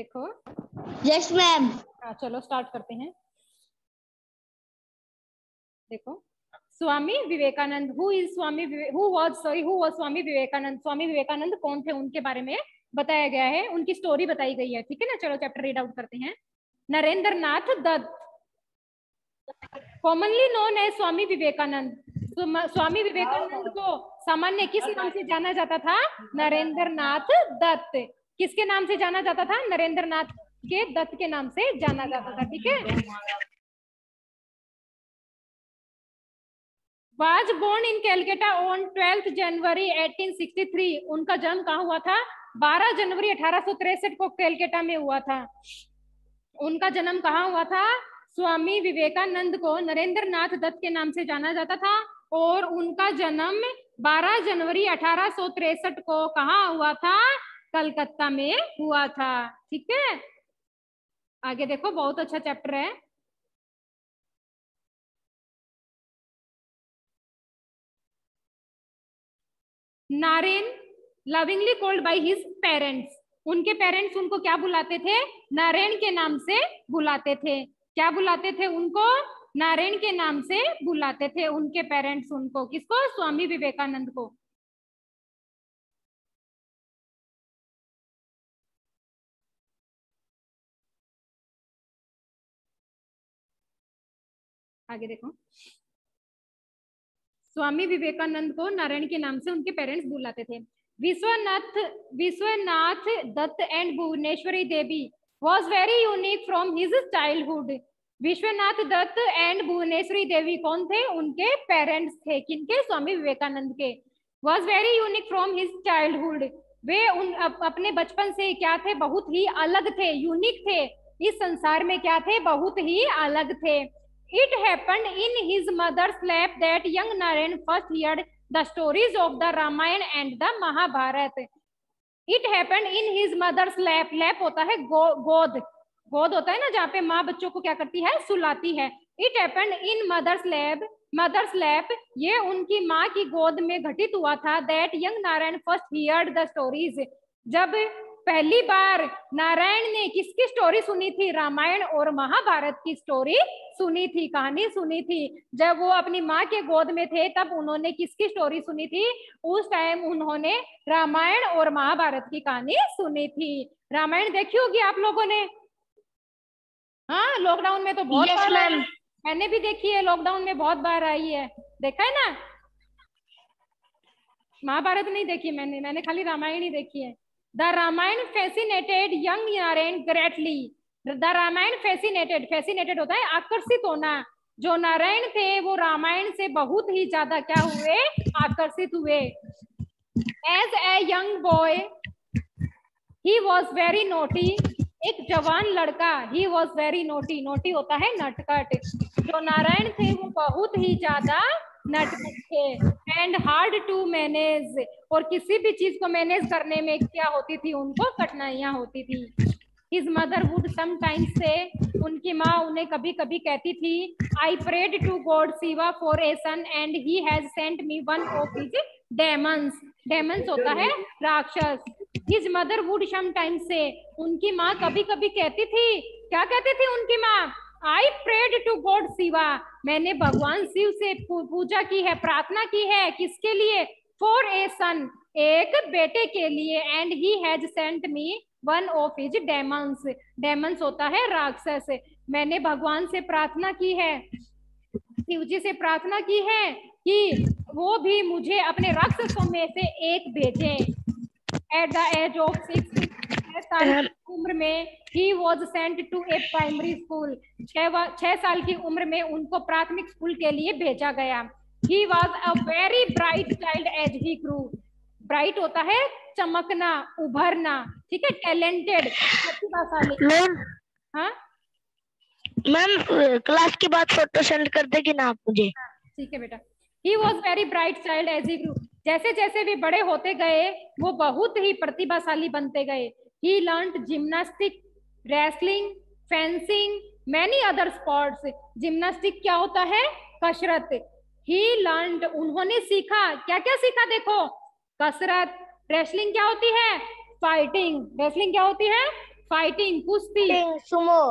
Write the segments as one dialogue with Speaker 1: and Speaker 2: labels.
Speaker 1: देखो।
Speaker 2: Yes ma'am.
Speaker 1: हाँ चलो स्टार्ट करते हैं। देखो, स्वामी विवेकानंद, हु वाज स्वामी विवेकानंद। स्वामी विवेकानंद कौन थे, उनके बारे में बताया गया है, उनकी स्टोरी बताई गई है। ठीक है ना, चलो चैप्टर रीड आउट करते हैं। Narendra Nath Dutt, commonly known as Swami Vivekananda. Swami Vivekananda को सामान्य किस नाम से जाना जाता था? नरेंद्र नाथ दत्त। किसके नाम से जाना जाता था? नरेंद्र नाथ के दत्त के नाम से जाना जाता था। ठीक है। was born in Calcutta on 12th January 1863। उनका जन्म कहाँ हुआ था? 12 जनवरी 1863 को कैलकाटा में हुआ था। उनका जन्म कहाँ हुआ था? स्वामी विवेकानंद को नरेंद्र नाथ दत्त के नाम से जाना जाता था और उनका जन्म 12 जनवरी 1863 को कहाँ हुआ था? कलकत्ता में हुआ था। ठीक है, आगे देखो, बहुत अच्छा चैप्टर है। Naren lovingly called by his parents. उनके पेरेंट्स उनको क्या बुलाते थे? नारायण के नाम से बुलाते थे। क्या बुलाते थे उनको? नारायण के नाम से बुलाते थे उनके पेरेंट्स उनको। किसको? स्वामी विवेकानंद को। आगे देखो, स्वामी विवेकानंद को नारायण के नाम से उनके पेरेंट्स बुलाते थे। Vishwanath Datta and Bhuvaneshwari Devi was very unique from his childhood। Vishwanath Datta and Bhuvaneshwari Devi कौन थे? उनके पेरेंट्स थे। किनके? स्वामी विवेकानंद के। was very unique from his childhood। वे अपने बचपन से क्या थे? बहुत ही अलग थे, यूनिक थे। इस संसार में क्या थे? बहुत ही अलग थे। It happened in his mother's lap that young Narayan first heard the stories of the Ramayana and the Mahabharata। It happened in his mother's lap। lap होता है गोद, गोद होता है ना जहाँ पे माँ बच्चों को क्या करती है? सुलाती है। It happened in mother's lap, ये उनकी माँ की गोद में घटित हुआ था। That young Narayan first heard the stories। जब पहली बार नारायण ने किसकी स्टोरी सुनी थी? रामायण और महाभारत की स्टोरी सुनी थी, कहानी सुनी थी। जब वो अपनी माँ के गोद में थे तब उन्होंने किसकी स्टोरी सुनी थी? उस टाइम उन्होंने रामायण और महाभारत की कहानी सुनी थी। रामायण देखी होगी आप लोगों ने? हाँ, लॉकडाउन में तो बहुत बार आई। मैंने भी देखी है, लॉकडाउन में बहुत बार आई है। देखा है ना? महाभारत नहीं देखी मैंने खाली रामायण ही देखी है। The Ramayana fascinated young Narayan greatly. The Ramayana fascinated होता है आकर्षित होना। जो नारायण थे वो रामायण से बहुत ही ज्यादा क्या हुए? आकर्षित हुए। As a young boy he was very naughty. एक जवान लड़का, he was very naughty. Naughty होता है नटखट। जो नारायण थे वो बहुत ही ज्यादा नटखट थे। एंड हार्ड टू मैनेज, और किसी भी चीज को मैनेज करने में क्या होती थी? उनको कठिनाइयां होती थी। हिज मदर वुड समटाइम्स से, उनकी माँ उन्हें कभी कभी कहती थी, I prayed to god Shiva for a son and he has sent me one of his demons. Demons होता है राक्षस। हिज मदर वुड समटाइम्स से, उनकी माँ कभी कभी कहती थी, क्या कहती थी उनकी माँ? I prayed to god Shiva, मैंने भगवान शिव से पूजा की है, प्रार्थना की है। किसके लिए? फॉर ए सन, एक बेटे के लिए। And he has sent me one of his demons. Demons होता है राक्षस। मैंने भगवान से प्रार्थना की है, शिव जी से प्रार्थना की है कि वो भी मुझे अपने राक्षसों में से एक भेजे। एट द एज ऑफ 6 साल की उम्र में he was sent to a primary school. 6 साल की उम्र में उनको प्राथमिक स्कूल के लिए भेजा गया। He was a very bright child as he grew. Bright होता है चमकना, उभरना। ठीक है, टैलेंटेड, प्रतिभाशाली। हाँ
Speaker 2: मैम, क्लास के बाद फोटो सेंड कर देगी ना आप मुझे?
Speaker 1: ठीक है बेटा। He was very bright child as he grew. जैसे जैसे भी बड़े होते गए वो बहुत ही प्रतिभाशाली बनते गए। He learned gymnastic, wrestling, fencing, many other sports. Gymnastic क्या होता है? कसरत। ही लर्नड, उन्होंने सीखा। क्या क्या सीखा? देखो, कसरत। रेसलिंग क्या होती है? फाइटिंग। रेसलिंग क्या होती है? फाइटिंग कुश्ती,
Speaker 2: Sumo,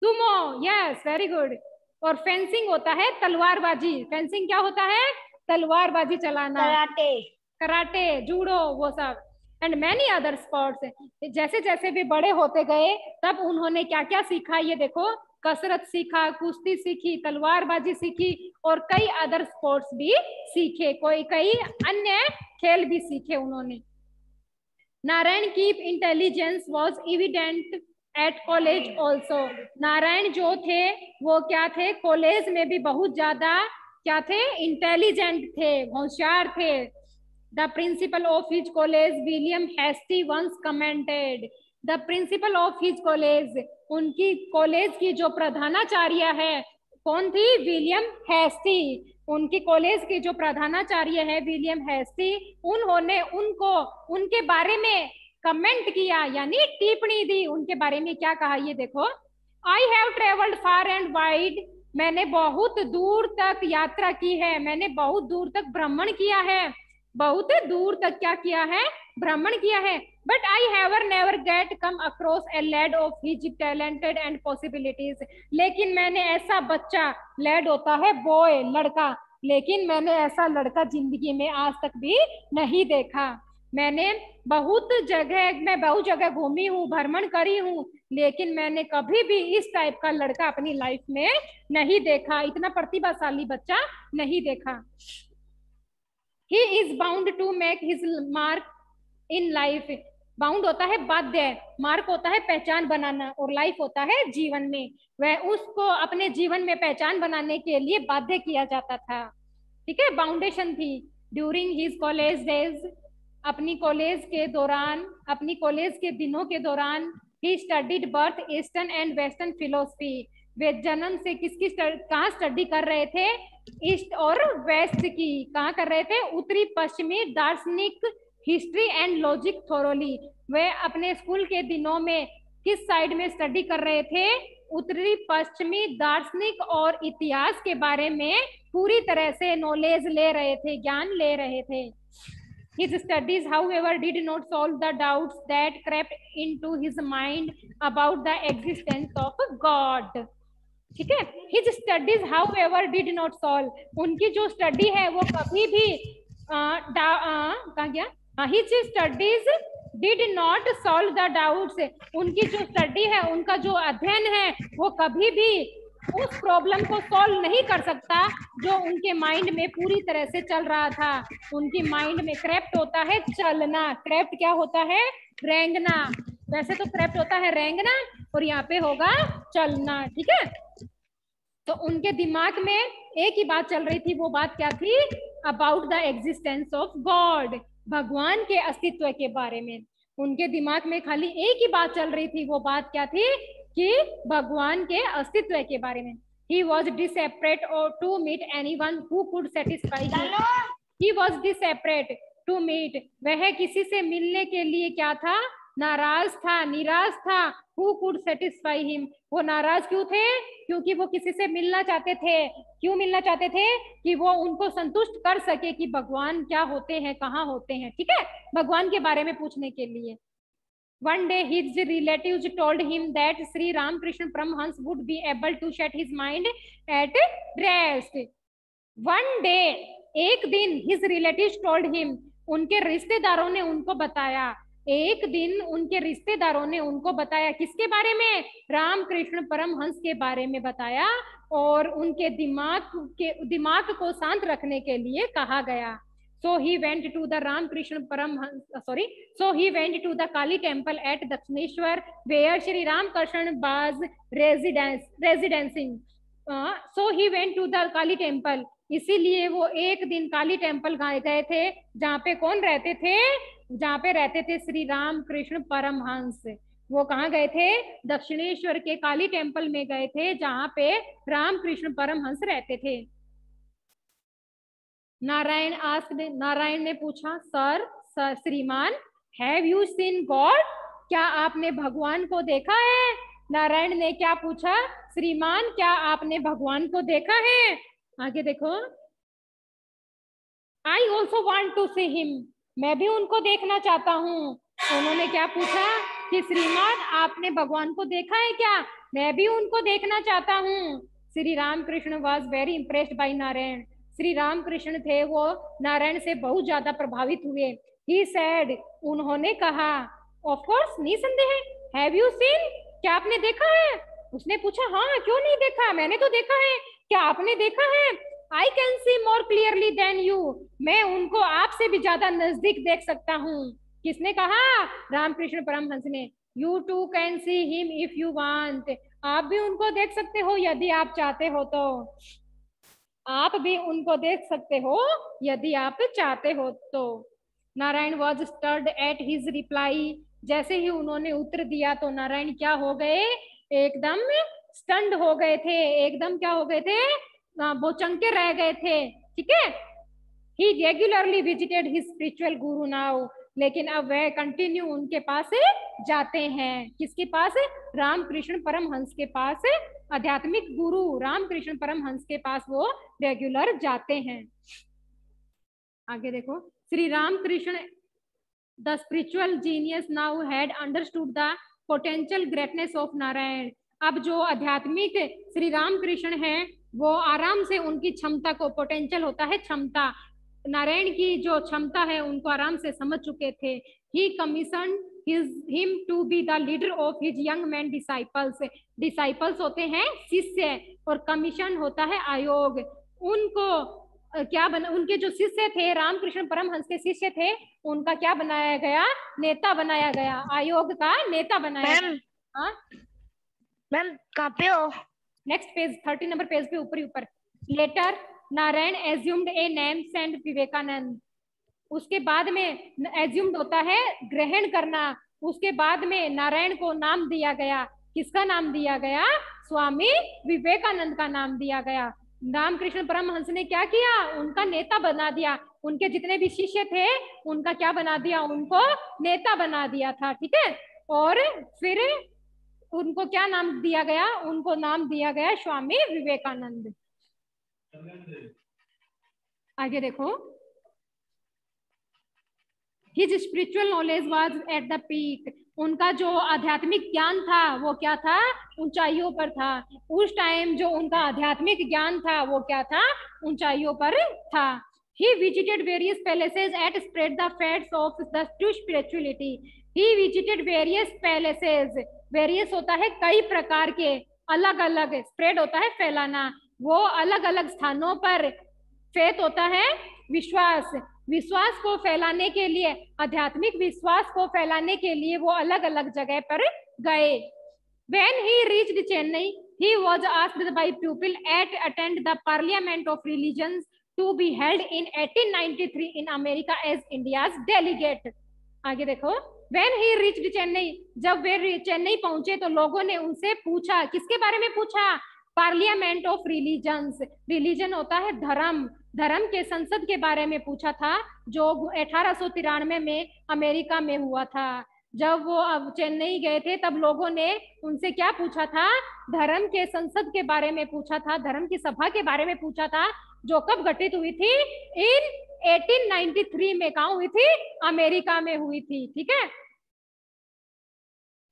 Speaker 1: Sumo, yes very good. और फेंसिंग होता है तलवारबाजी, फेंसिंग क्या होता है? तलवारबाजी चलाना,
Speaker 2: कराटे,
Speaker 1: कराटे, जूडो, वो सब। And many other sports. जैसे जैसे भी बड़े होते गए तब उन्होंने क्या क्या सीखा, ये देखो, कसरत सीखा, कुश्ती सीखी, तलवारबाजी सीखी और कई अदर स्पोर्ट्स भी सीखे, कई अन्य खेल भी सीखे उन्होंने। नारायण की intelligence was evident at college also. Narayan जो थे वो क्या थे? कॉलेज में भी बहुत ज्यादा क्या थे? इंटेलिजेंट थे, होशियार थे। The principal of his college William Hastie once commented. The principal of his college, उनकी कॉलेज की जो प्रधानाचार्य है, कौन थी? William hasty. उनकी कॉलेज की जो प्रधानाचार्य है विलियम हेस्टी, उन्होंने उनको उनके बारे में कमेंट किया, यानी टिप्पणी दी। उनके बारे में क्या कहा, ये देखो, I have travelled far and wide. मैंने बहुत दूर तक यात्रा की है, मैंने बहुत दूर तक भ्रमण किया है, बहुत दूर तक क्या किया है? भ्रमण किया है। But I have never get come across a lad of his talented and possibilities. लेकिन मैंने ऐसा बच्चा, लैड होता है बॉय, लड़का, लेकिन मैंने ऐसा लड़का जिंदगी में आज तक भी नहीं देखा। मैंने बहुत जगह घूमी हूँ, भ्रमण करी हूँ, लेकिन मैंने कभी भी इस टाइप का लड़का अपनी लाइफ में नहीं देखा, इतना प्रतिभाशाली बच्चा नहीं देखा। He is bound to make his mark in life. Bound होता है बाध्य, मार्क होता है पहचान बनाना, और लाइफ होता है जीवन में। वह उसको अपने जीवन में पहचान बनाने के लिए बाध्य किया जाता था, ठीक है, बाउंडेशन थी। ड्यूरिंग हिज कॉलेज डेज, अपनी कॉलेज के दौरान, अपनी कॉलेज के दिनों के दौरान, he studied both eastern and western philosophy. वे जन्म से किसकी कहाँ स्टडी कर रहे थे? ईस्ट और वेस्ट की। कहाँ कर रहे थे? उत्तरी पश्चिमी दार्शनिक, हिस्ट्री एंड लॉजिक थोरोली। वे अपने स्कूल के दिनों में किस साइड में स्टडी कर रहे थे? उत्तरी पश्चिमी दार्शनिक और इतिहास के बारे में पूरी तरह से नॉलेज ले रहे थे, ज्ञान ले रहे थे। His studies, however, did not solve the doubts that crept into his mind about the existence of God. ठीक है, His studies, however, did not solve. उनकी जो स्टडी है वो कभी भी कहाँ गया? His studies did not solve the doubts. उनकी जो स्टडी है, उनका जो अध्ययन है, वो कभी भी उस प्रॉब्लम को सॉल्व नहीं कर सकता जो उनके माइंड में पूरी तरह से चल रहा था। उनकी माइंड में क्रेप्ट होता है चलना, क्रेप्ट क्या होता है? रेंगना। वैसे तो क्रेप्ट होता है रेंगना, और यहाँ पे होगा चलना, ठीक है। तो उनके दिमाग में एक ही बात चल रही थी, वो बात क्या थी? About the existence of God, भगवान के अस्तित्व के बारे में। उनके दिमाग में खाली एक ही बात चल रही थी, वो बात क्या थी? कि भगवान के अस्तित्व के बारे में। He was desperate to meet anyone who could satisfy him. He was desperate to meet. वह किसी से मिलने के लिए क्या था? नाराज था, निराश था। Who could satisfy him? वो नाराज क्यों थे? क्योंकि वो किसी से मिलना चाहते थे। क्यों मिलना चाहते थे? कि वो उनको संतुष्ट कर सके कि भगवान क्या होते हैं, कहाँ होते हैं, ठीक है, भगवान के बारे में पूछने के लिए। One day his relatives told him that Sri Ramakrishna Paramhans would be able to set his mind at rest. One day, एक दिन, his relatives told him, उनके रिश्तेदारों ने उनको बताया, एक दिन उनके रिश्तेदारों ने उनको बताया, किसके बारे में? रामकृष्ण परमहंस के बारे में बताया, और उनके दिमाग को शांत रखने के लिए कहा गया। So he went to the Ramakrishna Paramhans, so he went to the Kali temple at Dakshineshwar, where Shri Ramakrishna was residing. So he went to the Kali temple. इसीलिए वो एक दिन काली टेम्पल गए थे, जहाँ पे कौन रहते थे? जहाँ पे रहते थे श्री रामकृष्ण परमहंस। वो कहाँ गए थे? दक्षिणेश्वर के काली टेम्पल में गए थे, जहाँ पे रामकृष्ण परमहंस रहते थे। नारायण ने पूछा, सर श्रीमान, हैव यू सीन गॉड? क्या आपने भगवान को देखा है? नारायण ने क्या पूछा? श्रीमान, क्या आपने भगवान को देखा है? आगे देखो, I also want to see him. मैं भी उनको देखना चाहता हूँ। उन्होंने क्या पूछा? कि श्रीमान आपने भगवान को देखा है क्या, मैं भी उनको देखना चाहता हूँ। Shri Ramakrishna was very impressed by Narayan. Shri Ramakrishna थे वो नारायण से बहुत ज्यादा प्रभावित हुए। ही सेड, उन्होंने कहा, ऑफ कोर्स, निसंदेह, हैव यू सीन, क्या आपने देखा है। उसने पूछा, हाँ क्यों नहीं देखा, मैंने तो देखा है, क्या आपने देखा है। I can see more clearly than you, मैं उनको आपसे भी ज्यादा नजदीक देख सकता हूँ। किसने कहा, रामकृष्ण परमहंस ने। You too can see him if you want, आप भी उनको देख सकते हो यदि आप चाहते हो तो, आप भी उनको देख सकते हो यदि आप चाहते हो तो। Narayan was stirred at his reply, जैसे ही उन्होंने उत्तर दिया तो नारायण क्या हो गए, एकदम स्टंड हो गए थे, एकदम क्या हो गए थे, वो चंके रह गए थे। ठीक है। ही रेगुलरली विजिटेड हिज स्पिरिचुअल गुरु नाउ, लेकिन अब वह कंटिन्यू उनके पास जाते हैं। किसके पास, रामकृष्ण परमहंस के पास, आध्यात्मिक गुरु रामकृष्ण परमहंस के पास वो रेगुलर जाते हैं। आगे देखो, Shri Ramakrishna the spiritual genius now had understood the potential greatness of Narayan. अब जो आध्यात्मिक श्री रामकृष्ण हैं वो आराम से उनकी क्षमता को, पोटेंशियल होता है क्षमता, नारायण की जो क्षमता है उनको आराम से समझ चुके थे। He commission him to be the leader of his young man disciples. Disciples होते हैं शिष्य और कमीशन होता है आयोग। उनको क्या बना, उनके जो शिष्य थे, रामकृष्ण परमहंस के शिष्य थे, उनका क्या बनाया गया, नेता बनाया गया, आयोग का नेता बनाया गया।
Speaker 2: मैम कहाँ पे हो।
Speaker 1: नेक्स्ट पेज, 30 नंबर पेज पे ऊपर ही ऊपर। Letter Narayan assumed a name saint Vivekananda. उसके बाद में एज्यूम्ड होता है ग्रहण करना, उसके बाद में नारायण को नाम दिया गया। किसका नाम दिया गया, स्वामी विवेकानंद का नाम दिया गया। रामकृष्ण परमहंस ने क्या किया, उनका नेता बना दिया। उनके जितने भी शिष्य थे उनका क्या बना दिया, उनको नेता बना दिया था। ठीक है। और फिर उनको क्या नाम दिया गया, उनको नाम दिया गया स्वामी विवेकानंद। आगे देखो, his spiritual knowledge was at the peak. उनका जो आध्यात्मिक ज्ञान था वो क्या था, ऊंचाइयों पर था। उस टाइम जो उनका आध्यात्मिक ज्ञान था वो क्या था, ऊंचाइयों पर था। He visited various palaces and spread the facts of the true spirituality. He visited various palaces. Various होता है कई प्रकार के, अलग अलग, spread होता है फैलाना, वो अलग अलग स्थानों पर। फेथ होता है विश्वास, विश्वास को फैलाने के लिए, आध्यात्मिक विश्वास को फैलाने के लिए वो अलग अलग जगह पर गए। When he reached Chennai, he was asked by people to attend the Parliament of Religions to be held in 1893 in America as India's delegate. आगे देखो, when he reached Chennai, जब वे चेन्नई पहुंचे तो लोगों ने उनसे पूछा, किसके बारे में पूछा, पार्लियामेंट ऑफ रिलीजन्स। रिलीजन होता है धर्म, धर्म के संसद के बारे में पूछा था, जो 1893 में अमेरिका में हुआ था। जब वो अब चेन्नई गए थे तब लोगों ने उनसे क्या पूछा था, धर्म के संसद के बारे में पूछा था, धर्म की सभा के बारे में पूछा था, जो कब गठित हुई थी, इन 1893 में। कहाँ हुई थी, अमेरिका में हुई थी। ठीक है।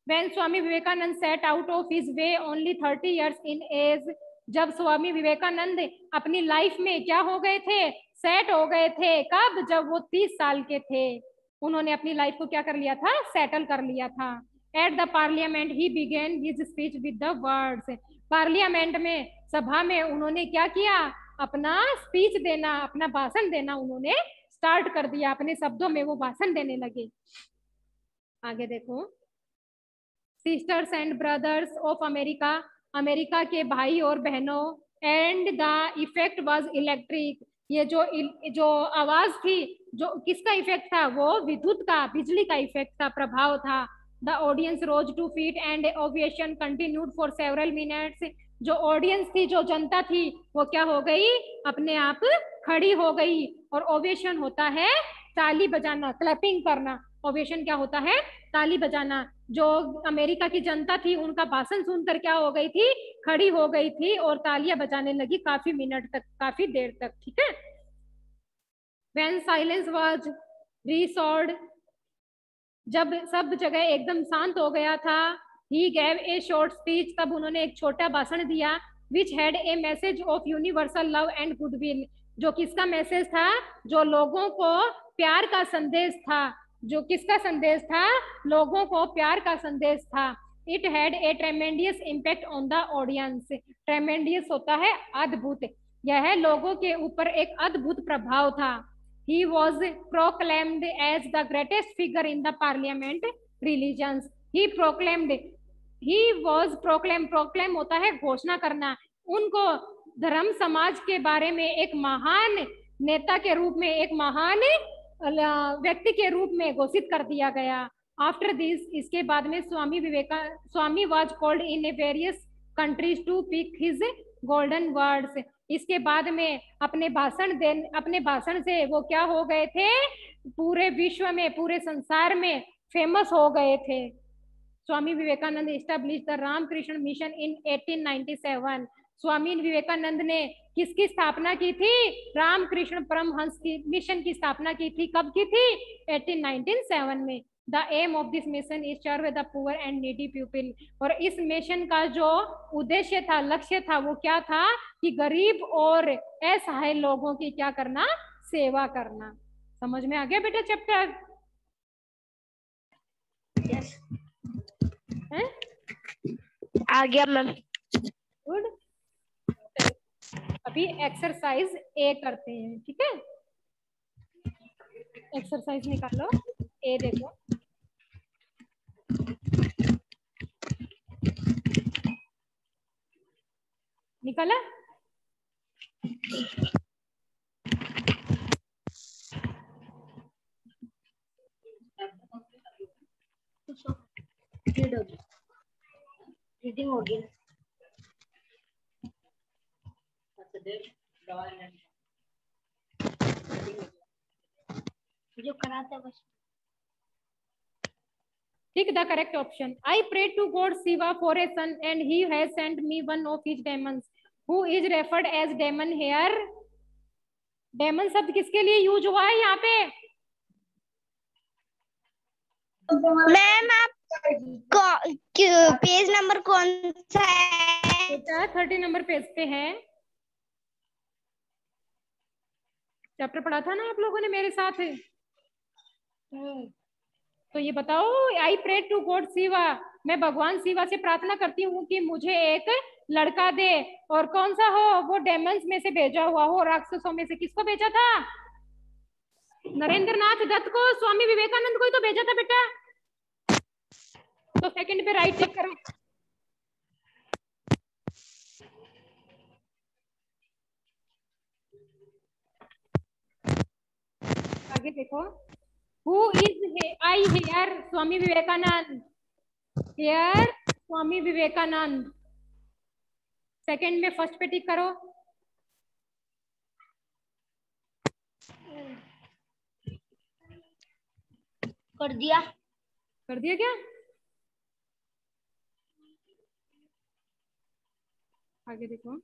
Speaker 1: When Swami Vivekananda set out of his way only 30 years in age, जब स्वामी विवेकानंद अपनी लाइफ में क्या हो गए थे, सेट हो गए थे। कब, जब वो 30 साल के थे, उन्होंने अपनी लाइफ को क्या कर लिया था, सेटल कर लिया था। At the parliament he begin his speech with the words. Parliament में, सभा में उन्होंने क्या किया, अपना स्पीच देना, अपना भाषण देना उन्होंने स्टार्ट कर दिया, अपने शब्दों में वो भाषण देने लगे। आगे देखो, sisters and brothers of America, America के भाई और बहनों, and the effect was electric. ये जो आवाज थी, जो किसका इफेक्ट था, वो विद्युत का, बिजली का इफेक्ट था, प्रभाव था। The audience rose to feet and ovation continued for several minutes. जो ऑडियंस थी, जो जनता थी, वो क्या हो गई, अपने आप खड़ी हो गई। और ओवेशन होता है ताली बजाना, क्लैपिंग करना। ओवेशन क्या होता है, ताली बजाना। जो अमेरिका की जनता थी उनका भाषण सुनकर क्या हो गई थी, खड़ी हो गई थी और तालियां बजाने लगी काफी मिनट तक, काफी देर तक। ठीक है। When silence was restored, जब सब जगह एकदम शांत हो गया था, ही गैव ए शॉर्ट स्पीच, तब उन्होंने एक छोटा भाषण दिया, which had a message of universal love and goodwill, जो किसका मैसेज था, जो लोगों को प्यार का संदेश था, जो किसका संदेश था, लोगों को प्यार का संदेश था। It had a tremendous impact on the audience, tremendous होता है अद्भुत, यह लोगों के ऊपर एक अद्भुत प्रभाव था। He was proclaimed as the greatest figure in the parliament religions. He proclaimed, he was proclaimed, proclaim होता है घोषणा करना, उनको धर्म समाज के बारे में एक महान नेता के रूप में, एक महान व्यक्ति के रूप में घोषित कर दिया गया। आफ्टर दिस, इसके बाद में Swami was called in a various countries to pick his golden words, इसके बाद में अपने भाषण से वो क्या हो गए थे, पूरे विश्व में, पूरे संसार में फेमस हो गए थे। Swami Vivekananda establish the Ramakrishna mission in 1897, Swami Vivekananda ने किसकी स्थापना की थी, रामकृष्ण परमहंस की मिशन की स्थापना की थी, कब की थी, 1897 में। The aim of this mission is serve the poor and needy people, और इस मिशन का जो उद्देश्य था, लक्ष्य था, वो क्या था कि गरीब और असहाय लोगों की क्या करना, सेवा करना। समझ में आ गया बेटा चैप्टर?
Speaker 2: यस
Speaker 1: है
Speaker 2: आ गया मैम।
Speaker 1: गुड। अभी एक्सरसाइज ए करते हैं, ठीक है? एक्सरसाइज निकालो, ए देखो, निकाला?
Speaker 2: रीडिंग हो गई। जो कराता है बस।
Speaker 1: Pick the correct option. I prayed to God Shiva for a son, and he has sent me one of his demons, who is referred as demon here. Demon शब्द किसके लिए यूज हुआ है यहाँ पे?
Speaker 2: मैम आप पेज नंबर कौन सा है?
Speaker 1: 30 नंबर पेज पे है। चैप्टर पढ़ा था ना आप लोगों ने मेरे साथ? तो ये बताओ, I pray to god Shiva, मैं भगवान शिवा से प्रार्थना करती हूँ कि मुझे एक लड़का दे, और कौन सा हो, वो डेमन्स में से भेजा हुआ हो, राक्षसों में से। किसको भेजा था? नरेंद्र नाथ दत्त को, स्वामी विवेकानंद को ही तो भेजा था बेटा। तो सेकंड पे राइट टिक करो। आगे देखो, who is I here, Swami Vivekananda, here Swami Vivekananda. Second में फर्स्ट पे टिक करो।
Speaker 2: कर दिया?
Speaker 1: कर दिया क्या? आगे देखो,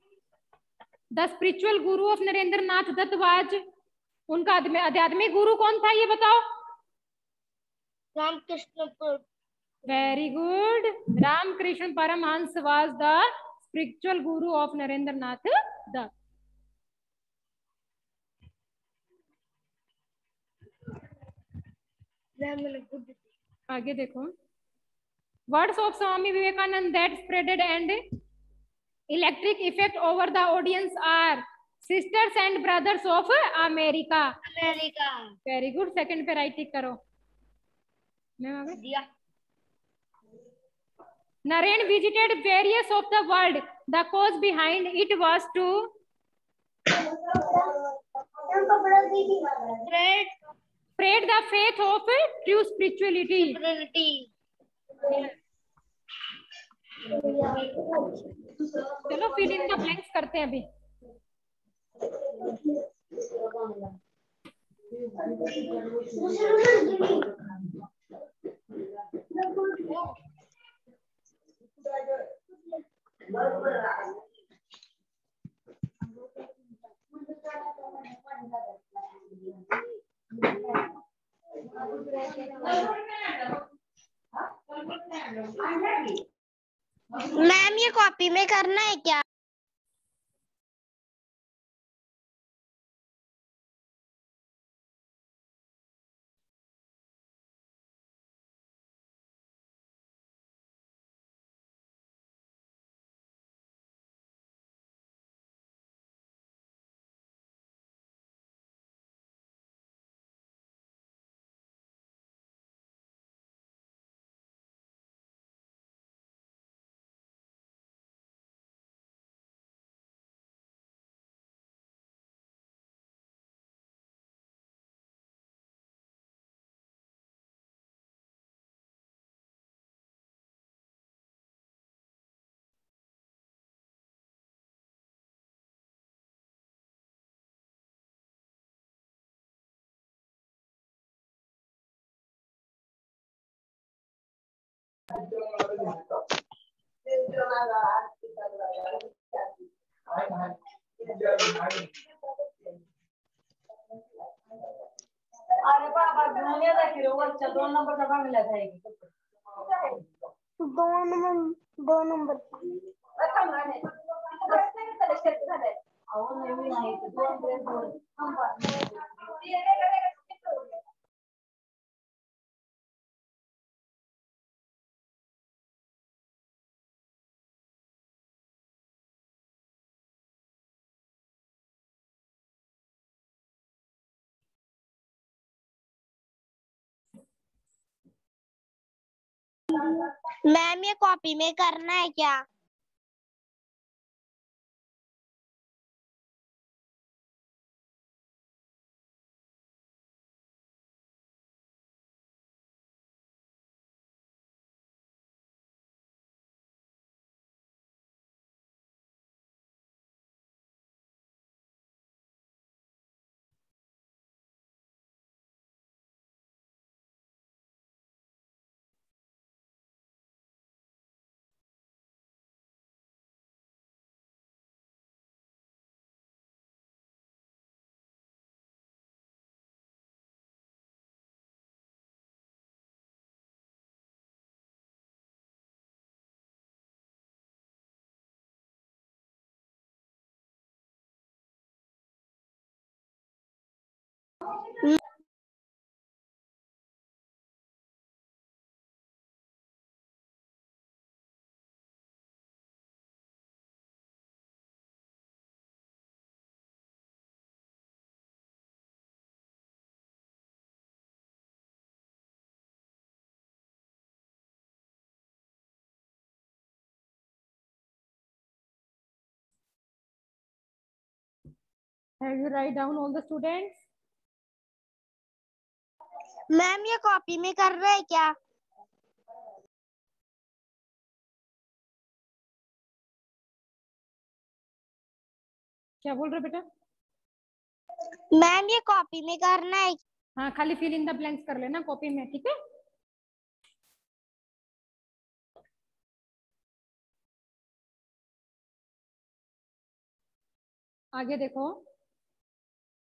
Speaker 1: the spiritual guru of Narendra Nath Datta was, उनका आध्यात्मिक गुरु कौन था, ये बताओ?
Speaker 2: Ramakrishna.
Speaker 1: Very good, Ramakrishna Paramhansa was the spiritual guru of Narendra Nath Datta. आगे देखो, words of Swami Vivekananda that spreaded and electric effect over the audience are sisters and brothers of America.
Speaker 2: America.
Speaker 1: Very good, second पे राइट टिक करो।
Speaker 2: दिया।
Speaker 1: Naren visited various of the world. The cause behind it was to spread the faith of true spirituality. चलो fill in the blanks करते हैं अभी।
Speaker 2: Ma'am ये copy में करना है क्या?
Speaker 3: अरे बाबा दुनिया देखी रो अच्छा 2 नंबर का मांगला था एक
Speaker 2: 2 नंबर
Speaker 3: अच्छा माने बस नहीं चले चलते था और नहीं आई तो 2 नंबर हम बात
Speaker 2: मैम ये कॉपी में करना है क्या?
Speaker 1: Have you write down all the students?
Speaker 2: Ma'am ये कॉपी में करना है क्या?
Speaker 1: क्या बोल रहे बेटा?
Speaker 2: मैम ये कॉपी में करना है?
Speaker 1: हाँ, खाली फिल इन द ब्लैंक्स कर लेना कॉपी में, ठीक है? आगे देखो,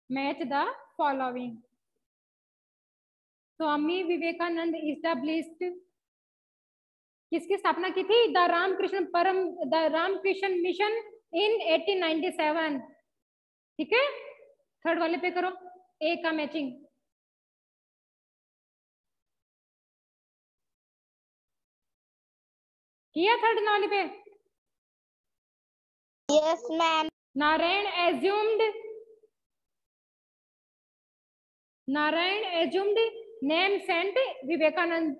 Speaker 1: match the following. Swami Vivekananda established, किसकी स्थापना की थी? द रामकृष्ण मिशन इन 1897, ठीक है? थर्ड वाले पे करो, ए का मैचिंग। किया थर्ड वाले पे?
Speaker 2: Yes ma'am.
Speaker 1: Narayan assumed name saint Vivekananda.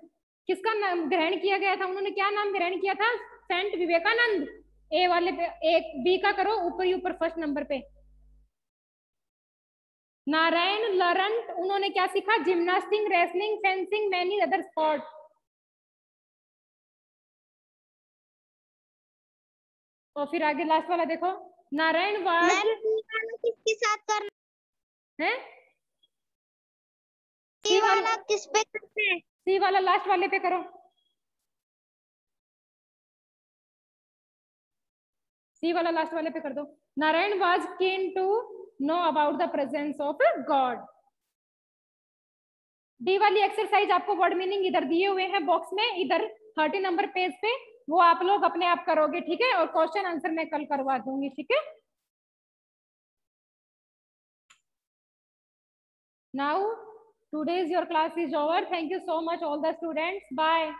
Speaker 1: किसका नाम ग्रहण किया गया था? उन्होंने क्या नाम ग्रहण किया था? सेंट विवेकानंद। ए वाले पे, एक बी का करो, ऊपर ही ऊपर फर्स्ट नंबर पे। नारायण लरंट, उन्होंने क्या सीखा? Gymnastic, wrestling, fencing, many other sport. और फिर आगे लास्ट वाला देखो, नारायण वाज
Speaker 2: किसके साथ करना
Speaker 1: है?
Speaker 2: सी वाला किस पे करना है?
Speaker 1: सी वाला लास्ट वाले पे करो, सी वाला लास्ट वाले पे कर दो। Narayan was keen to know about the presence of God. D वाली एक्सरसाइज आपको वर्ड मीनिंग इधर दिए हुए हैं बॉक्स में, इधर 30 नंबर पेज पे, वो आप लोग अपने आप करोगे, ठीक है। और क्वेश्चन आंसर मैं कल करवा दूंगी, ठीक है। Now today's your class is over. Thank you so much all the students. Bye.